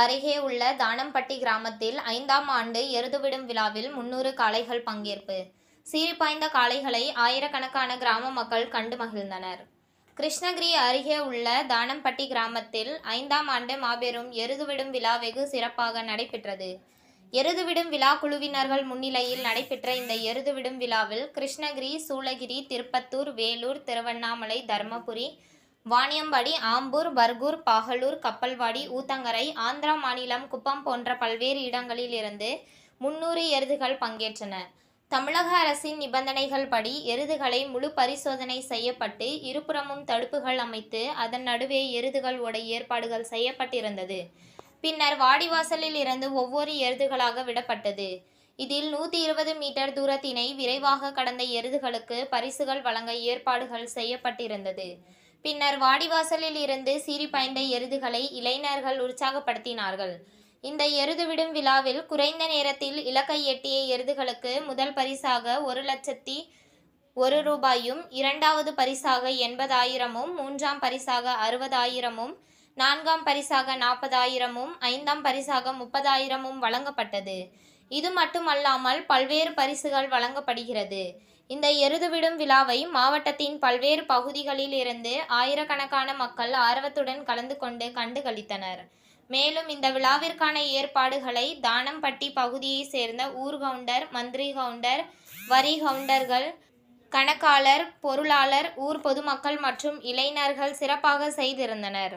அருகே உள்ள தானம்பட்டி கிராமத்தில் 5ஆம் ஆண்டு எருதுவிடும் விழாவில் 300 காளைகள் பங்கேற்பு. சீறிப்பாய்ந்த காளைகளை ஆயிரக்கணக்கான கிராம மக்கள் கண்டு மகிழ்ந்தனர். கிருஷ்ணகிரி அருகே உள்ள தானம்பட்டி கிராமத்தில் 5ஆம் ஆண்டு மாபெரும் எருதுவிடும் விழா வெகு சிறப்பாக நடைபெற்றது. எருதுவிடும் விழா குழுவினர்கள் முன்னிலையில் நடைபெற்ற இந்த எருதுவிடும் விழாவில் கிருஷ்ணகிரி, சூளகிரி, திருப்பத்தூர், வேலூர், திருவண்ணாமலை, தர்மபுரி, வாணியம்பாடி, ஆம்பூர், பர்கூர், பாகலூர், கப்பல்வாடி, ஊத்தங்கரை, ஆந்திரா மாநிலம் குப்பம் போன்ற பல்வேறு இடங்களில் இருந்து 300 எருதுகள் பங்கேற்றன. தமிழக அரசின் நிபந்தனைகள் படி எருதுகளை முழு பரிசோதனை செய்யப்பட்டு இருபுறமும் தடுப்புகள் அமைத்து அதன் நடுவே எருதுகள் ஓட ஏற்பாடுகள் செய்யப்பட்டிருந்தது. பின்னர் வாடிவாசலில் இருந்து ஒவ்வொரு எருதுகளாக விடப்பட்டது. இதில் 120 மீட்டர் தூரத்தினை விரைவாக கடந்த எருதுகளுக்கு பரிசுகள் வழங்க ஏற்பாடுகள் செய்யப்பட்டிருந்தது. பின்னர் வாடிவாசலில் இருந்து சீறிப்பாய்ந்த எருதுகளை இளைஞர்கள் உற்சாகப்படுத்தினார்கள். இந்த எருதுவிடும் விழாவில் குறைந்த நேரத்தில் இலக்கை எட்டிய எருதுகளுக்கு முதல் பரிசாக 1,01,000 ரூபாயும், 2வது பரிசாக 80,000, 3ஆம் பரிசாக 60,000, 4ஆம் பரிசாக 40,000, 5ஆம் பரிசாக 30,000 வழங்கப்பட்டது. இது மட்டுமல்லாமல் பல்வேறு பரிசுகள் வழங்கப்படுகிறது. இந்த எருதுவிடும் விழாவை மாவட்டத்தின் பல்வேறு பகுதிகளில் இருந்து ஆயிரக்கணக்கான மக்கள் ஆர்வத்துடன் கலந்து கொண்டு கண்டுகளித்தனர். மேலும் இந்த விழாவிற்கான ஏற்பாடுகளை தானம்பட்டி பகுதியை சேர்ந்த ஊர்கவுண்டர், மந்திரி கவுண்டர், வரி கவுண்டர்கள், கணக்காளர், பொருளாளர், ஊர் பொதுமக்கள் மற்றும் இளைஞர்கள் சிறப்பாக செய்திருந்தனர்.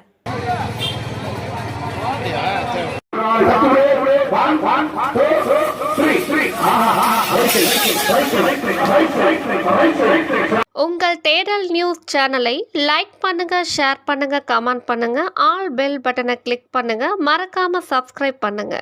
உங்கள் தேடல் நியூஸ் சேனலை லைக் பண்ணுங்க, ஷேர் பண்ணுங்க, கமெண்ட் பண்ணுங்க, ஆல் பெல் பட்டனை கிளிக் பண்ணுங்க, மறக்காம சப்ஸ்கிரைப் பண்ணுங்க.